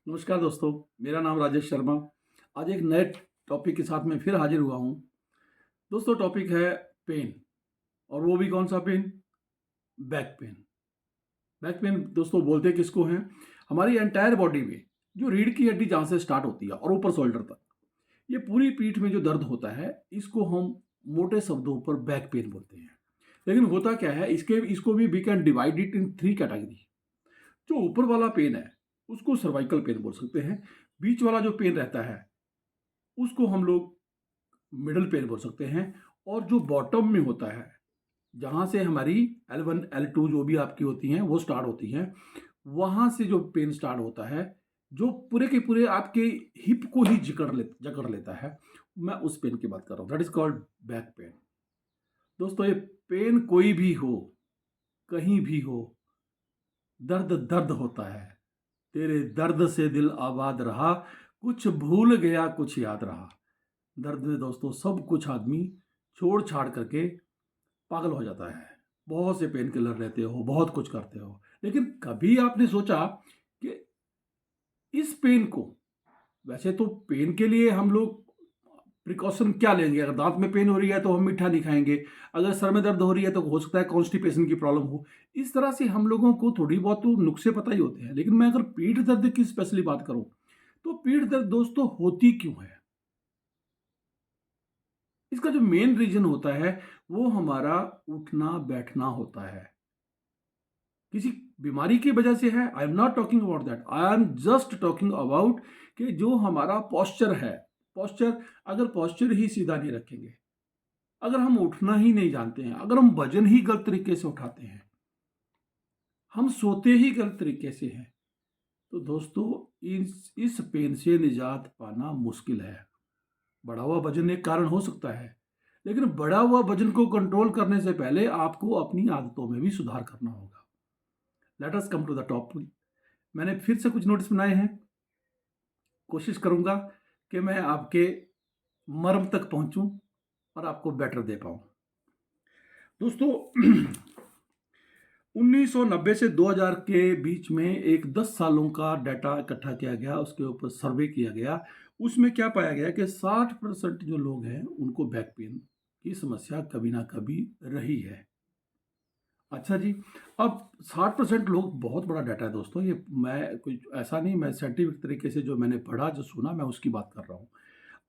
नमस्कार दोस्तों, मेरा नाम राजेश शर्मा। आज एक नए टॉपिक के साथ मैं फिर हाजिर हुआ हूँ। दोस्तों, टॉपिक है पेन। और वो भी कौन सा pain? Back pain. Back pain दोस्तों बोलते किसको हैं? हमारी एंटायर बॉडी में जो रीढ़ की हड्डी जहाँ से स्टार्ट होती है और ऊपर शोल्डर तक, ये पूरी पीठ में जो दर्द होता है, इसको हम मोटे शब्दों पर बैक पेन बोलते हैं। लेकिन होता क्या है, इसको भी we can divide it in 3 category. जो ऊपर वाला पेन है, उसको सर्वाइकल पेन बोल सकते हैं। बीच वाला जो पेन रहता है, उसको हम लोग मिडल पेन बोल सकते हैं। और जो बॉटम में होता है, जहाँ से हमारी L1 L2 जो भी आपकी होती हैं वो स्टार्ट होती हैं, वहाँ से जो पेन स्टार्ट होता है, जो पूरे के पूरे आपके हिप को ही जकड़ लेता है, मैं उस पेन की बात कर रहा हूँ। That is called back pain. दोस्तों, ये पेन कोई भी हो, कहीं भी हो, दर्द दर्द होता है। तेरे दर्द से दिल आबाद रहा, कुछ भूल गया कुछ याद रहा। दर्द में दोस्तों सब कुछ आदमी छोड़ छाड़ करके पागल हो जाता है। बहुत से पेन किलर लेते हो, बहुत कुछ करते हो, लेकिन कभी आपने सोचा कि इस पेन को, वैसे तो पेन के लिए हम लोग प्रिकॉशन क्या लेंगे? अगर दांत में पेन हो रही है तो हम मीठा नहीं खाएंगे। अगर सर में दर्द हो रही है तो हो सकता है कॉन्स्टिपेशन की प्रॉब्लम हो। इस तरह से हम लोगों को थोड़ी बहुत तो नुस्खे पता ही होते हैं। लेकिन मैं अगर पीठ दर्द की स्पेशली बात करूं, तो पीठ दर्द दोस्तों होती क्यों है? इसका जो मेन रीजन होता है, वो हमारा उठना बैठना होता है। किसी बीमारी की वजह से है, आई am not talking about that, I am just talking about कि जो हमारा पॉस्चर है, पॉस्चर, अगर पॉस्चर ही सीधा नहीं रखेंगे, अगर हम उठना ही नहीं जानते हैं, अगर हम वजन ही गलत तरीके से उठाते हैं, हम सोते ही गलत तरीके से हैं, तो दोस्तों इस पेन से निजात पाना मुश्किल है। बढ़ा हुआ वजन एक कारण हो सकता है, लेकिन बढ़ा हुआ वजन को कंट्रोल करने से पहले आपको अपनी आदतों में भी सुधार करना होगा। Let us come to the topic. मैंने फिर से कुछ नोट्स बनाए हैं। कोशिश करूंगा कि मैं आपके मर्म तक पहुंचूं और आपको बेटर दे पाऊं। दोस्तों, 1990 से 2000 के बीच में एक 10 सालों का डाटा इकट्ठा किया गया, उसके ऊपर सर्वे किया गया। उसमें क्या पाया गया कि 60% जो लोग हैं उनको बैक पेन की समस्या कभी ना कभी रही है। अच्छा जी, अब 60% लोग बहुत बड़ा डाटा है दोस्तों। ये मैं कुछ ऐसा नहीं, मैं साइंटिफिक तरीके से जो मैंने पढ़ा, जो सुना, मैं उसकी बात कर रहा हूँ।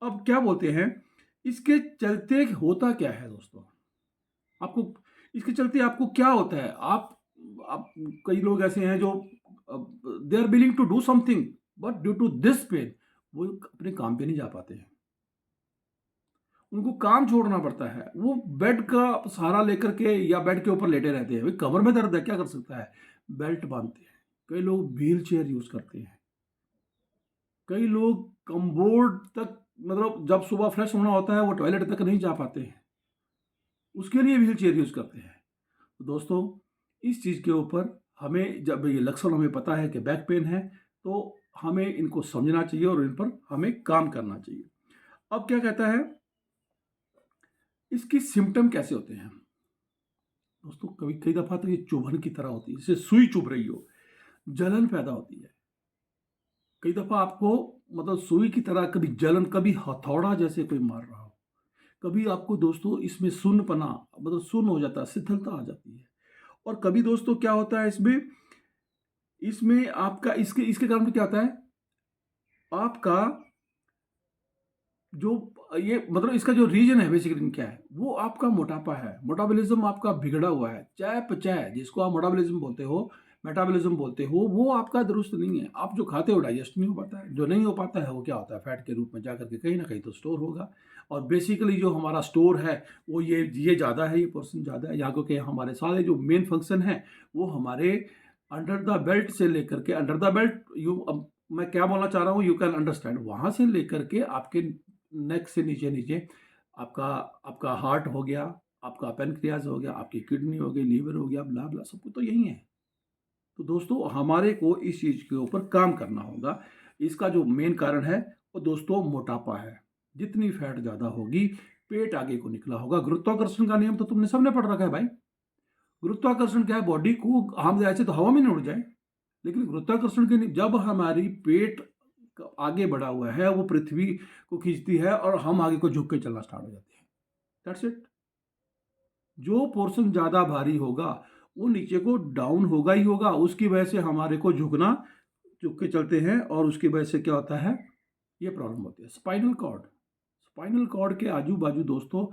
अब क्या बोलते हैं, इसके चलते होता क्या है दोस्तों? आपको इसके चलते आपको क्या होता है? आप कई लोग ऐसे हैं जो they are willing to do something, but due to this pain वो अपने काम पे नहीं जा पाते हैं। उनको काम छोड़ना पड़ता है। वो बेड का सहारा लेकर के या बेड के ऊपर लेटे रहते हैं। भाई कमर में दर्द है, क्या कर सकता है? बेल्ट बांधते हैं। कई लोग व्हील चेयर यूज करते हैं। कई लोग कमबोर्ड तक, मतलब जब सुबह फ्रेश होना होता है वो टॉयलेट तक नहीं जा पाते हैं, उसके लिए व्हील चेयर यूज करते हैं। तो दोस्तों, इस चीज़ के ऊपर हमें, जब ये लक्षण हमें पता है कि बैक पेन है, तो हमें इनको समझना चाहिए और इन पर हमें काम करना चाहिए। अब क्या कहता है, इसकी सिम्टम कैसे होते हैं दोस्तों? कभी कई दफ़ा तो ये चुभन की तरह होती है, जैसे सुई चुभ रही हो, जलन पैदा होती है। कई दफ़ा आपको, मतलब सुई की तरह कभी जलन, कभी हथौड़ा जैसे कोई मार रहा हो। कभी आपको दोस्तों इसमें सुन्नपना, मतलब सुन्न हो जाता है, शिथिलता आ जाती है। और कभी दोस्तों क्या होता है इसमें, इसमें आपका इसके इसके कारण क्या होता है, आपका जो ये, मतलब इसका जो रीजन है बेसिकली क्या है, वो आपका मोटापा है। मेटाबॉलिज्म आपका बिगड़ा हुआ है। चयापचय, जिसको आप मेटाबॉलिज्म बोलते हो, मेटाबॉलिज्म बोलते हो, वो आपका दुरुस्त नहीं है। आप जो खाते हो डाइजेस्ट नहीं हो पाता है। जो नहीं हो पाता है वो क्या होता है, फैट के रूप में जाकर के कहीं ना कहीं तो स्टोर होगा। और बेसिकली जो हमारा स्टोर है वो ये ज़्यादा है, ये पोर्शन ज़्यादा है यहाँ, क्योंकि हमारे सारे जो मेन फंक्शन है वो हमारे अंडर द बेल्ट से लेकर के, अंडर द बेल्ट, यू, अब मैं क्या बोलना चाह रहा हूँ, यू कैन अंडरस्टैंड, वहाँ से लेकर के आपके नेक से नीचे नीचे आपका आपका हार्ट हो गया, आपका पेनक्रियाज हो गया, आपकी किडनी हो गई, लीवर हो गया, ब्ला ब्ला, सब कुछ तो यही है। तो दोस्तों, हमारे को इस चीज़ के ऊपर काम करना होगा। इसका जो मेन कारण है वो दोस्तों मोटापा है। जितनी फैट ज़्यादा होगी, पेट आगे को निकला होगा। गुरुत्वाकर्षण का नियम तो तुमने सबने पढ़ रखा है भाई। गुरुत्वाकर्षण क्या है, बॉडी को हम ऐसे तो हवा में नहीं उड़ जाए, लेकिन गुरुत्वाकर्षण के जब हमारी पेट आगे बढ़ा हुआ है, वो पृथ्वी को खींचती है और हम आगे को झुक के चलना स्टार्ट हो जाते हैं। That's it. जो पोर्शन ज़्यादा भारी होगा वो नीचे को डाउन होगा ही होगा, उसकी वजह से हमारे को झुक के चलते हैं और उसकी वजह से क्या होता है, ये प्रॉब्लम होती है। स्पाइनल कॉर्ड के आजू बाजू दोस्तों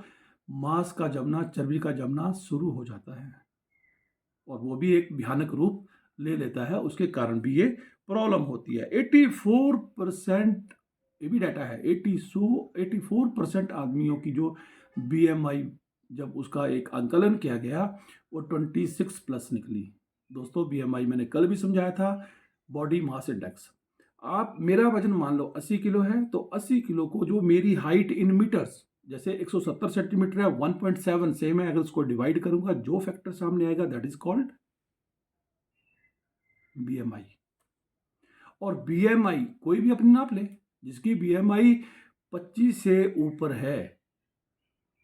मांस का जमना, चर्बी का जमना शुरू हो जाता है और वो भी एक भयानक रूप ले लेता है। उसके कारण भी ये प्रॉब्लम होती है। 84% ये भी डाटा है, 84% आदमियों की जो BMI जब उसका एक आंकलन किया गया वो 26 प्लस निकली। दोस्तों BMI मैंने कल भी समझाया था, बॉडी मास इंडेक्स। आप मेरा वजन मान लो 80 किलो है, तो 80 किलो को जो मेरी हाइट इन मीटर्स जैसे 170 सेंटीमीटर है, 1.7 से मैं अगर उसको डिवाइड करूंगा, जो फैक्टर सामने आएगा दैट इज कॉल्ड BMI। और BMI कोई भी अपनी नाप ले, जिसकी BMI 25 से ऊपर है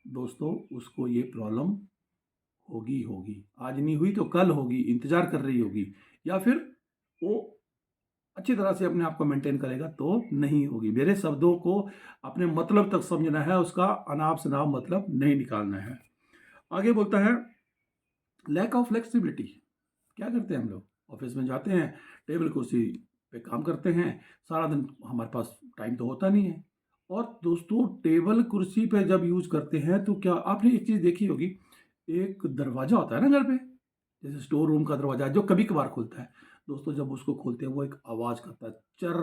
दोस्तों, उसको ये प्रॉब्लम होगी। आज नहीं हुई तो कल होगी, इंतजार कर रही होगी, या फिर वो अच्छी तरह से अपने आप को मेंटेन करेगा तो नहीं होगी। मेरे शब्दों को अपने मतलब तक समझना है, उसका अनाप शनाप मतलब नहीं निकालना है। आगे बोलता है लैक ऑफ फ्लेक्सिबिलिटी। क्या करते हैं हम लोग, ऑफिस में जाते हैं, टेबल कुर्सी पे काम करते हैं, सारा दिन हमारे पास टाइम तो होता नहीं है। और दोस्तों टेबल कुर्सी पे जब यूज करते हैं तो क्या आपने एक चीज़ देखी होगी, एक दरवाजा होता है ना घर पे, जैसे स्टोर रूम का दरवाजा जो कभी कभार खुलता है दोस्तों, जब उसको खोलते हैं वो एक आवाज़ करता है, चर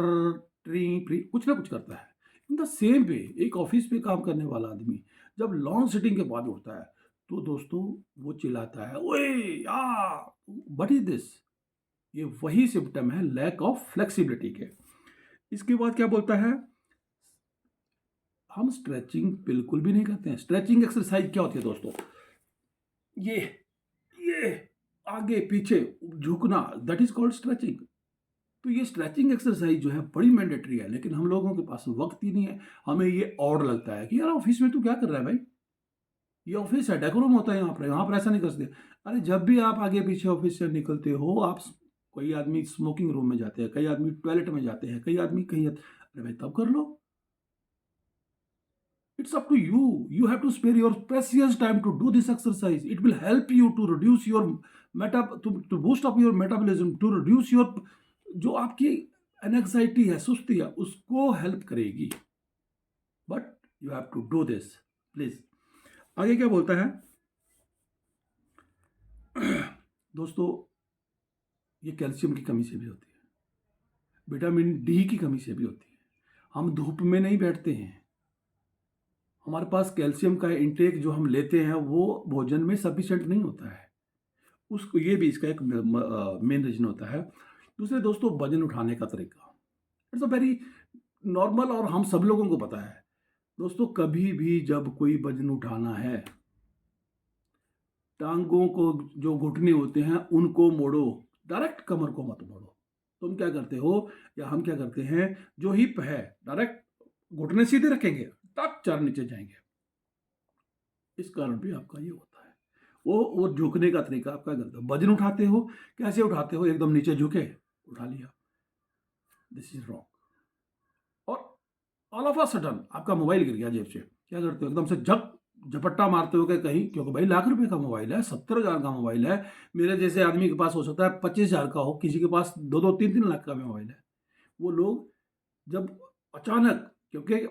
ट्री प्री, कुछ ना कुछ करता है। इन द सेम वे एक ऑफिस पे काम करने वाला आदमी जब लॉन्ग सिटिंग के बाद उठता है तो दोस्तों वो चिल्लाता है, ओए या व्हाट इज दिस। ये वही सिम्टम है लैक ऑफ फ्लेक्सिबिलिटी के। इसके बाद क्या बोलता है, हम स्ट्रेचिंग बिल्कुल भी नहीं करते हैं। स्ट्रेचिंग एक्सरसाइज क्या होती है दोस्तों, ये आगे पीछे झुकना, दैट इज कॉल्ड स्ट्रेचिंग। तो ये स्ट्रेचिंग एक्सरसाइज जो है बड़ी मैंडेटरी है, लेकिन हम लोगों के पास वक्त ही नहीं है। हमें ये ऑड लगता है कि यार ऑफिस में तू क्या कर रहा है भाई, ये ऑफिस है, डेकोरम होता है यहाँ पर ऐसा नहीं कर सकते। अरे जब भी आप आगे पीछे ऑफिस से निकलते हो, आप कोई आदमी स्मोकिंग रूम में जाते हैं, कई आदमी टॉयलेट में जाते हैं, कई आदमी कहीं, अरे भाई तब कर लो। It's up to you. You have to spare your precious time to do this exercise. It will help you to reduce your to boost up your metabolism, to reduce your जो आपकी एनजाइटी है, सुस्ती है, उसको help करेगी। But you have to do this please. आगे क्या बोलता है दोस्तों, ये कैल्शियम की कमी से भी होती है, विटामिन डी की कमी से भी होती है। हम धूप में नहीं बैठते हैं, हमारे पास कैल्शियम का इंटेक जो हम लेते हैं वो भोजन में सफिशिएंट नहीं होता है, उसको ये भी इसका एक मेन रीजन होता है। दूसरे दोस्तों वजन उठाने का तरीका, इट्स अ वेरी नॉर्मल और हम सब लोगों को पता है दोस्तों। कभी भी जब कोई वजन उठाना है, टांगों को जो घुटने होते हैं उनको मोड़ो, डायरेक्ट कमर को मत मोड़ो। तुम क्या करते हो या हम क्या करते हैं, जो हिप है डायरेक्ट घुटने सीधे रखेंगे, तब चार नीचे जाएंगे। इस कारण भी आपका ये होता है, वो झुकने का तरीका आपका गलत है। वजन उठाते हो, कैसे उठाते हो, एकदम नीचे झुके उठा लिया, दिस इज रॉन्ग। और ऑल ऑफ अ सडन आपका मोबाइल गिर गया जेब से, क्या करते हो, एकदम से झपट्टा मारते हो कि कहीं, क्योंकि भाई लाख रुपए का मोबाइल है, 70,000 का मोबाइल है। मेरे जैसे आदमी के पास हो सकता है 25,000 का हो, किसी के पास 2-2, 3-3 लाख का मोबाइल है। वो लोग जब अचानक, क्योंकि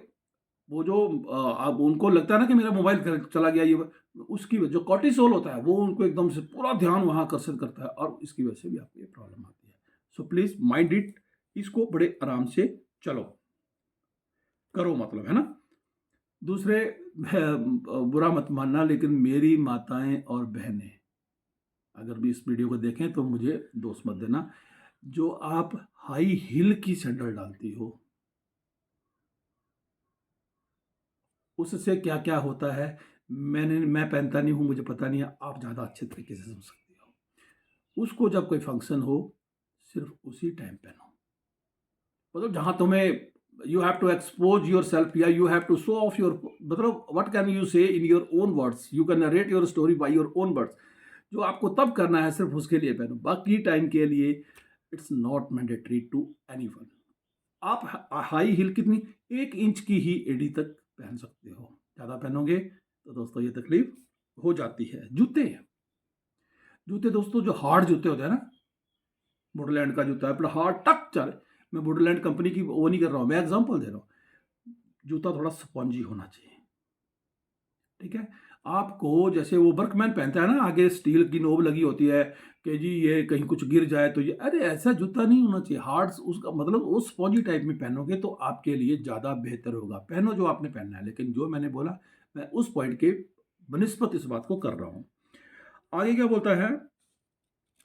वो जो अब उनको लगता है ना कि मेरा मोबाइल चला गया, ये उसकी जो कॉर्टिसोल होता है वो उनको एकदम से पूरा ध्यान वहाँ आकर्षित करता है और इसकी वजह से भी आपको ये प्रॉब्लम आती है। सो प्लीज माइंड इट, इसको बड़े आराम से चलो करो, मतलब है ना। दूसरे बुरा मत मानना, लेकिन मेरी माताएं और बहनें अगर भी इस वीडियो को देखें तो मुझे दोष मत देना, जो आप हाई हील की सैंडल डालती हो उससे क्या क्या होता है, मैं पहनता नहीं हूँ, मुझे पता नहीं है, आप ज़्यादा अच्छे तरीके से समझ सकते हो। उसको जब कोई फंक्शन हो सिर्फ उसी टाइम पहनो, मतलब जहाँ तुम्हें you have to expose yourself या you have to show off your, मतलब what can you say in your own words, you can narrate your story by your own words. जो आपको तब करना है सिर्फ उसके लिए पहनो, बाकी टाइम के लिए it's not mandatory to anyone. आप हाई हील कितनी 1 इंच की ही एड़ी तक पहन सकते हो, ज़्यादा पहनोगे तो दोस्तों ये तकलीफ हो जाती है। जूते जूते दोस्तों जो हार्ड जूते होते हैं ना, वुडलैंड का जूता है अपना हार्ड टक चल, मैं वुडलैंड कंपनी की वो नहीं कर रहा हूँ, मैं एग्जांपल दे रहा हूँ। जूता थोड़ा स्पॉन्जी होना चाहिए, ठीक है। आपको जैसे वो वर्कमैन पहनता है ना, आगे स्टील की नोब लगी होती है कि जी ये कहीं कुछ गिर जाए तो ये, अरे ऐसा जूता नहीं होना चाहिए हार्ड, उसका मतलब वो स्पॉन्जी टाइप में पहनोगे तो आपके लिए ज़्यादा बेहतर होगा। पहनो जो आपने पहनना है, लेकिन जो मैंने बोला मैं उस पॉइंट के बनिस्बत इस बात को कर रहा हूँ। आगे क्या बोलता है,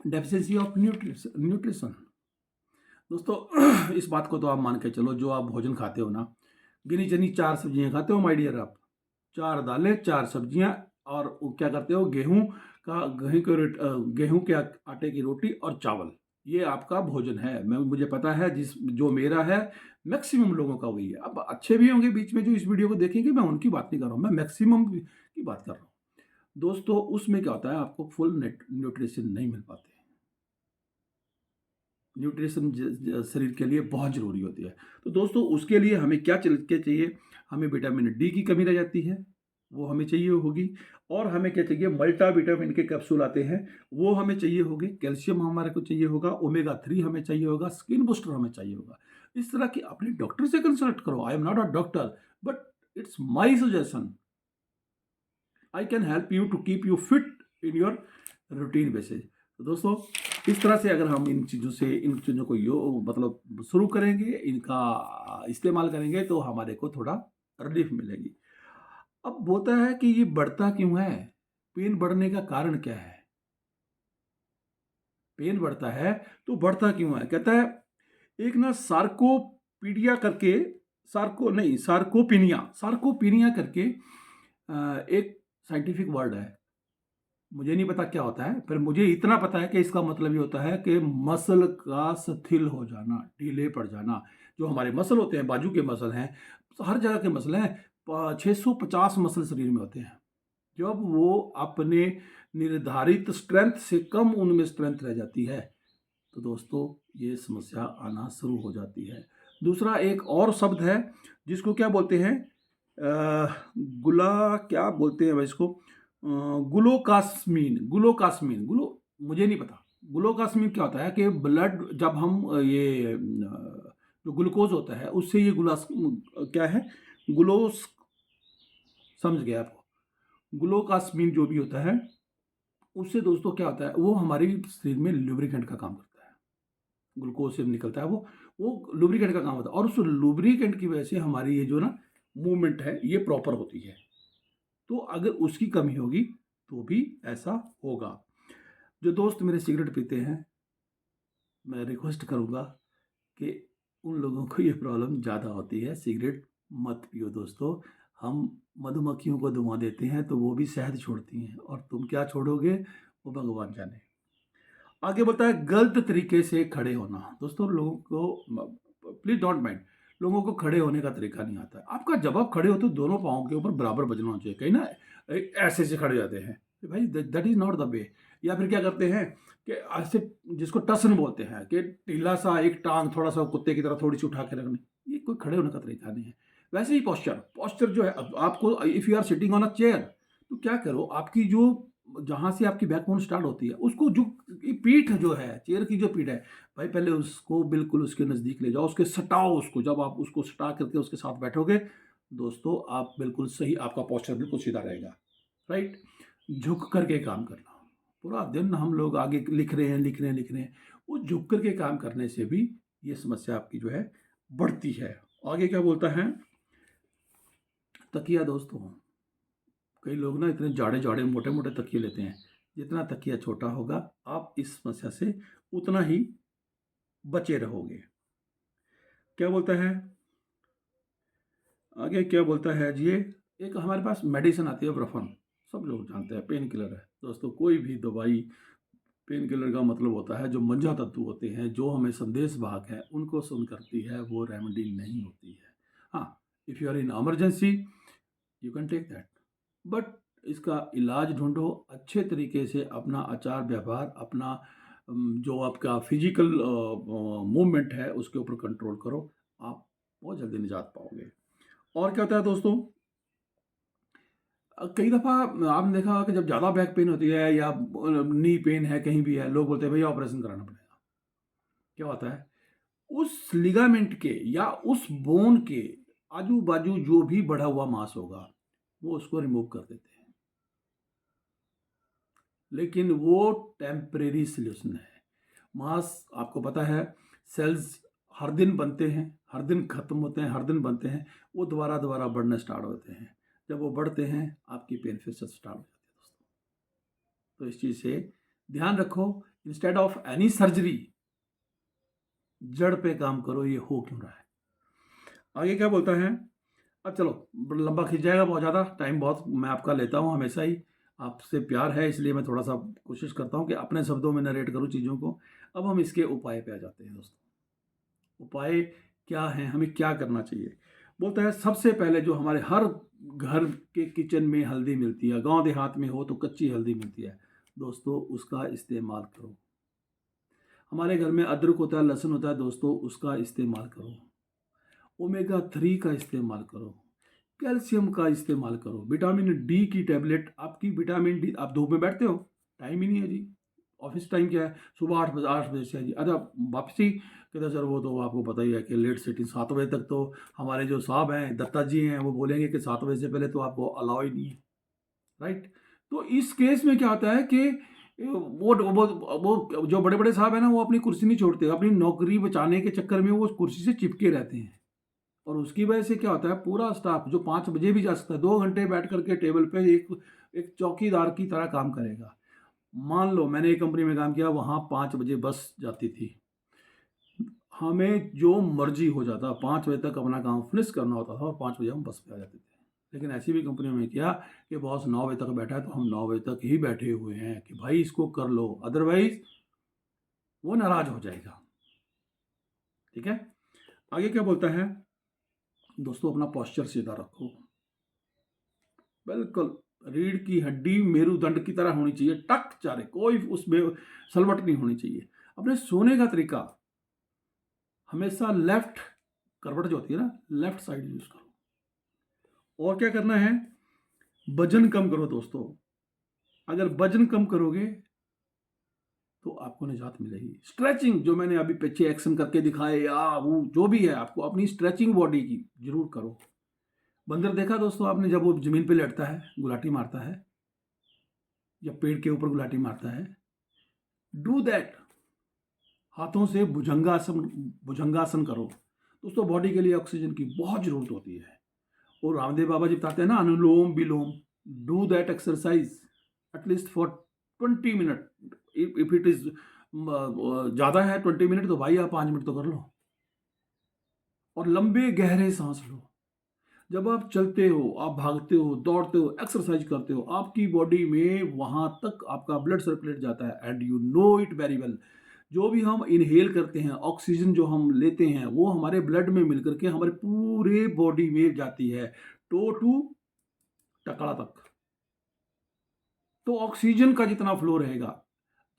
डेफिशिएंसी ऑफ न्यूट्रिशन। दोस्तों इस बात को तो आप मान के चलो, जो आप भोजन खाते हो ना, गिनी चनी 4 सब्जियां खाते हो माय डियर आप, 4 दालें 4 सब्जियां, और वो क्या करते हो, गेहूं के आटे की रोटी और चावल, ये आपका भोजन है। मुझे पता है जो मेरा है, मैक्सिमम लोगों का वही है। अब अच्छे भी होंगे बीच में जो इस वीडियो को देखेंगे, मैं उनकी बात नहीं कर रहा हूँ, मैं मैक्सिमम की बात कर रहा हूँ। दोस्तों उसमें क्या होता है, आपको फुल न्यूट्रिशन नहीं मिल पाते। न्यूट्रिशन शरीर के लिए बहुत ज़रूरी होती है। तो दोस्तों उसके लिए हमें क्या चाहिए, हमें विटामिन डी की कमी रह जाती है, वो हमें चाहिए होगी। और हमें क्या चाहिए, मल्टा विटामिन के कैप्सूल आते हैं, वो हमें चाहिए होगी। कैल्शियम हमारे को चाहिए होगा, ओमेगा 3 हमें चाहिए होगा, स्किन बूस्टर हमें चाहिए होगा। इस तरह की अपने डॉक्टर से कंसल्ट करो। I am not a doctor, but it's my suggestion. I can help you to keep you fit in your routine basis. तो दोस्तों इस तरह से अगर हम इन चीज़ों को मतलब शुरू करेंगे, इनका इस्तेमाल करेंगे, तो हमारे को थोड़ा रिलीफ मिलेगी। अब बोलता है कि ये बढ़ता क्यों है, पेन बढ़ने का कारण क्या है, पेन बढ़ता है तो बढ़ता क्यों है। कहता है एक ना सार्कोपीडिया करके, सार्कोपिनिया करके एक साइंटिफिक वर्ड है, मुझे नहीं पता क्या होता है, पर मुझे इतना पता है कि इसका मतलब ये होता है कि मसल का शिथिल हो जाना, ढीले पड़ जाना। जो हमारे मसल होते हैं, बाजू के मसल हैं, हर जगह के मसल हैं, 650 मसल शरीर में होते हैं। जब वो अपने निर्धारित स्ट्रेंथ से कम उनमें स्ट्रेंथ रह जाती है, तो दोस्तों ये समस्या आना शुरू हो जाती है। दूसरा एक और शब्द है जिसको क्या बोलते हैं, गुला क्या बोलते हैं भाई इसको, गुलोकास्मीन मुझे नहीं पता। गुलोकास्मीन क्या होता है कि ब्लड जब हम जो ग्लूकोज होता है उससे ये गुलास क्या है, ग्लोस, समझ गए आपको। ग्लोकास्मीन जो भी होता है उससे दोस्तों क्या होता है, वो हमारे शरीर में लुब्रिकेंट का काम करता है। ग्लूकोज से निकलता है वो लुब्रिकेंट का काम होता है, और उस लुब्रिकेंट की वजह से हमारी ये जो ना मूवमेंट है ये प्रॉपर होती है। तो अगर उसकी कमी होगी तो भी ऐसा होगा। जो दोस्त मेरे सिगरेट पीते हैं, मैं रिक्वेस्ट करूंगा कि उन लोगों को ये प्रॉब्लम ज़्यादा होती है, सिगरेट मत पियो दोस्तों। हम मधुमक्खियों को धुआं देते हैं तो वो भी शहद छोड़ती हैं, और तुम क्या छोड़ोगे वो भगवान जाने। आगे बोलता है गलत तरीके से खड़े होना। दोस्तों लोगों को प्लीज डोंट माइंड, लोगों को खड़े होने का तरीका नहीं आता है। आपका जब आप खड़े हो तो दोनों पाँव के ऊपर बराबर वजन होना चाहिए, कहीं ना ऐसे से खड़े जाते हैं, तो भाई that is not the way. या फिर क्या करते हैं कि ऐसे, जिसको टसन बोलते हैं, कि टीला सा एक टांग थोड़ा सा कुत्ते की तरह थोड़ी सी उठा के रखनी, ये कोई खड़े होने का तरीका नहीं है। वैसे ही पॉस्चर जो है, आपको if you are sitting on a chair, तो क्या करो, आपकी जो जहाँ से आपकी बैकबोन स्टार्ट होती है उसको जो पीठ जो है, चेयर की जो पीठ है, भाई पहले उसको बिल्कुल उसके नज़दीक ले जाओ, उसके सटाओ उसको। जब आप उसको सटा करके उसके साथ बैठोगे दोस्तों, आप बिल्कुल सही, आपका पोस्चर बिल्कुल सीधा रहेगा, राइट। झुक करके काम करना, पूरा दिन हम लोग आगे लिख रहे हैं, वो झुक करके काम करने से भी ये समस्या आपकी जो है बढ़ती है। आगे क्या बोलता है, तकिया दोस्तों, कई लोग ना इतने जाड़े जाड़े मोटे मोटे तकिए लेते हैं। जितना तकिया छोटा होगा आप इस समस्या से उतना ही बचे रहोगे। क्या बोलता है आगे, क्या बोलता है जी, एक हमारे पास मेडिसिन आती है ब्रफन, सब लोग जानते हैं, पेन किलर है दोस्तों। कोई भी दवाई, पेन किलर का मतलब होता है जो मंजा तत्व होते हैं, जो हमें संदेश वाहक है, उनको सुन करती है, वो रेमेडी नहीं होती है। हाँ, if you are in emergency you can take that, but इसका इलाज ढूंढो अच्छे तरीके से, अपना आचार व्यवहार, अपना जो आपका फिजिकल मूवमेंट है उसके ऊपर कंट्रोल करो, आप बहुत जल्दी निजात पाओगे। और क्या होता है दोस्तों, कई दफ़ा आपने देखा होगा कि जब ज़्यादा बैक पेन होती है या नी पेन है, कहीं भी है, लोग बोलते हैं भैया ऑपरेशन कराना पड़ेगा। क्या होता है, उस लिगामेंट के या उस बोन के आजू बाजू जो भी बढ़ा हुआ मांस होगा वो उसको रिमूव कर देते हैं, लेकिन वो टेम्परेरी सोल्यूशन है। मांस आपको पता है, सेल्स हर दिन बनते हैं, हर दिन खत्म होते हैं, हर दिन बनते हैं, वो दोबारा दोबारा बढ़ना स्टार्ट होते हैं। जब वो बढ़ते हैं आपकी पेन फिर से स्टार्ट हो जाती है दोस्तों। तो इस चीज़ से ध्यान रखो, इंस्टेड ऑफ एनी सर्जरी जड़ पे काम करो, ये हो क्यों रहा है। आगे क्या बोलता है, अब चलो लंबा खिंच जाएगा बहुत ज़्यादा, टाइम बहुत मैं आपका लेता हूँ हमेशा ही, आपसे प्यार है इसलिए मैं थोड़ा सा कोशिश करता हूँ कि अपने शब्दों में नरेट करूँ चीज़ों को। अब हम इसके उपाय पे आ जाते हैं दोस्तों। उपाय क्या हैं, हमें क्या करना चाहिए। बोलता है सबसे पहले जो हमारे हर घर के किचन में हल्दी मिलती है, गांव देहात में हो तो कच्ची हल्दी मिलती है दोस्तों, उसका इस्तेमाल करो। हमारे घर में अदरक होता है, लहसुन होता है दोस्तों, उसका इस्तेमाल करो। ओमेगा 3 का इस्तेमाल करो, कैल्शियम का इस्तेमाल करो, विटामिन डी की टैबलेट। आपकी विटामिन डी, आप धूप में बैठते हो, टाइम ही नहीं है जी। ऑफिस टाइम क्या है, सुबह 8 बजे से है जी। अच्छा वापसी कहते सर वो तो आपको पता ही है कि लेट सिटिंग 7 बजे तक तो हमारे जो साहब हैं दत्ता जी हैं वो बोलेंगे कि 7 बजे से पहले तो आपको अलाउ ही नहीं है, राइट। तो इस केस में क्या होता है कि वो जो बड़े बड़े साहब हैं ना, वो अपनी कुर्सी नहीं छोड़ते, अपनी नौकरी बचाने के चक्कर में वो उस कुर्सी से चिपके रहते हैं। और उसकी वजह से क्या होता है, पूरा स्टाफ जो 5 बजे भी जा सकता है 2 घंटे बैठ करके टेबल पे एक एक चौकीदार की तरह काम करेगा। मान लो मैंने एक कंपनी में काम किया, वहाँ 5 बजे बस जाती थी, हमें जो मर्जी हो जाता 5 बजे तक अपना काम फिनिश करना होता था और 5 बजे हम बस पे आ जाते थे। लेकिन ऐसी भी कंपनियों में किया कि बॉस 9 बजे तक बैठा है तो हम 9 बजे तक ही बैठे हुए हैं कि भाई इसको कर लो, अदरवाइज वो नाराज हो जाएगा। ठीक है, आगे क्या बोलता है दोस्तों, अपना पोस्चर सीधा रखो, बिल्कुल रीढ़ की हड्डी मेरुदंड की तरह होनी चाहिए, टक चारे, कोई उसमें सलवट नहीं होनी चाहिए। अपने सोने का तरीका हमेशा लेफ्ट करवट जो होती है ना, लेफ्ट साइड यूज करो। और क्या करना है, वजन कम करो दोस्तों। अगर वजन कम करोगे तो आपको निजात मिलेगी। स्ट्रेचिंग जो मैंने अभी पीछे एक्शन करके दिखाए या वो जो भी है, आपको अपनी स्ट्रेचिंग बॉडी की जरूर करो। बंदर देखा दोस्तों आपने, जब वो जमीन पे लेटता है गुलाटी मारता है या पेड़ के ऊपर गुलाटी मारता है, डू दैट। हाथों से भुजंगासन करो दोस्तों, बॉडी के लिए ऑक्सीजन की बहुत जरूरत होती है। और रामदेव बाबा जी बताते हैं ना, anulom vilom, do that exercise at least for 20 minute. If it is ज़्यादा है 20 मिनट तो भाई आप 5 मिनट तो कर लो। और लंबे गहरे सांस लो। जब आप चलते हो, आप भागते हो, दौड़ते हो, एक्सरसाइज करते हो, आपकी बॉडी में वहां तक आपका ब्लड सर्कुलेट जाता है, and you know it very well. जो भी हम इनहेल करते हैं, ऑक्सीजन जो हम लेते हैं, वो हमारे ब्लड में मिलकर के हमारे पूरे बॉडी में जाती है, टो टू टकला तक। तो ऑक्सीजन का जितना फ्लो रहेगा,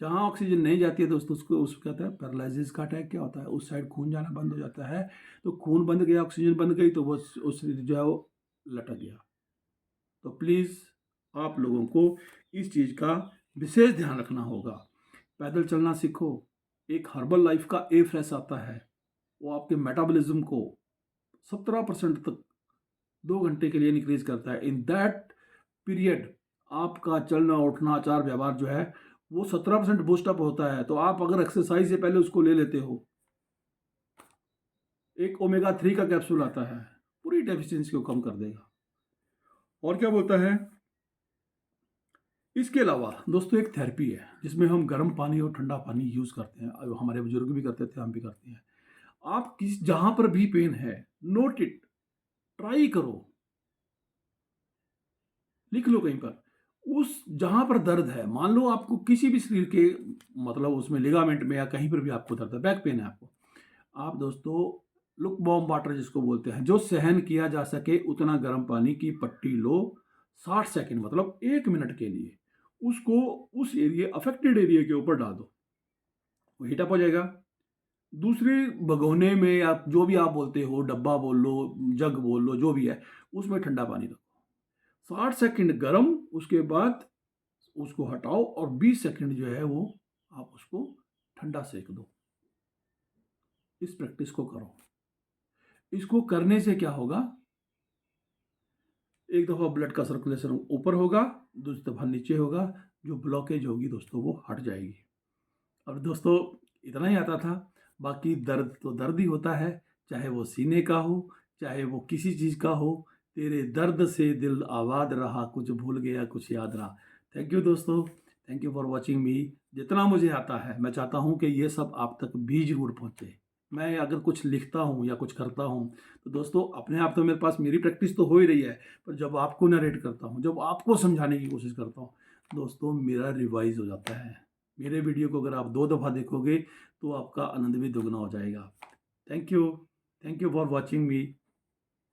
जहाँ ऑक्सीजन नहीं जाती है दोस्तों उसको कहता है पैरालिसिस का अटैक। क्या होता है, उस साइड खून जाना बंद हो जाता है। तो खून बंद गया, ऑक्सीजन बंद गई, तो वो उस जो है वो लटक गया। तो प्लीज़ आप लोगों को इस चीज़ का विशेष ध्यान रखना होगा। पैदल चलना सीखो। एक हर्बल लाइफ का ए फ्रेश आता है, वो आपके मेटाबॉलिज्म को 17% तक 2 घंटे के लिए इंक्रीज करता है। इन दैट पीरियड आपका चलना उठना आचार व्यवहार जो है वो 17% बूस्टअप होता है। तो आप अगर एक्सरसाइज से पहले उसको ले लेते हो, एक ओमेगा 3 का कैप्सूल आता है, पूरी डेफिशिएंसी को कम कर देगा। और क्या बोलता है, इसके अलावा दोस्तों एक थेरेपी है जिसमें हम गर्म पानी और ठंडा पानी यूज करते हैं, हमारे बुजुर्ग भी करते थे, हम भी करते हैं। आप किस जहां पर भी पेन है, नोट इट, ट्राई करो, लिख लो कहीं पर। उस जहां पर दर्द है, मान लो आपको किसी भी शरीर के मतलब उसमें लिगामेंट में या कहीं पर भी आपको दर्द है, बैक पेन है आपको, आप दोस्तों लुक बॉम वाटर जिसको बोलते हैं, जो सहन किया जा सके उतना गर्म पानी की पट्टी लो, 60 सेकंड मतलब 1 मिनट के लिए, उसको उस एरिया अफेक्टेड एरिया के ऊपर डाल दो। वो हीटअप हो जाएगा। दूसरे भगोने में आप जो भी आप बोलते हो, डब्बा बोल लो, जग बोल लो, जो भी है, उसमें ठंडा पानी रखो। 60 सेकंड गर्म, उसके बाद उसको हटाओ और 20 सेकंड जो है वो आप उसको ठंडा सेक दो। इस प्रैक्टिस को करो। इसको करने से क्या होगा, एक दफ़ा ब्लड का सर्कुलेशन ऊपर होगा, दूसरी दफ़ा नीचे होगा, जो ब्लॉकेज होगी दोस्तों वो हट जाएगी। अब दोस्तों इतना ही आता था, बाकी दर्द तो दर्द ही होता है, चाहे वो सीने का हो, चाहे वो किसी चीज़ का हो। तेरे दर्द से दिल आबाद रहा, कुछ भूल गया कुछ याद रहा। थैंक यू दोस्तों, थैंक यू फॉर वॉचिंग मी। जितना मुझे आता है मैं चाहता हूँ कि ये सब आप तक भी ज़रूर पहुँचे। मैं अगर कुछ लिखता हूँ या कुछ करता हूँ तो दोस्तों अपने आप तो मेरे पास मेरी प्रैक्टिस तो हो ही रही है, पर जब आपको नरेट करता हूँ, जब आपको समझाने की कोशिश करता हूँ दोस्तों, मेरा रिवाइज हो जाता है। मेरे वीडियो को अगर आप 2 दफ़ा देखोगे तो आपका आनंद भी दुगना हो जाएगा। Thank you for watching me.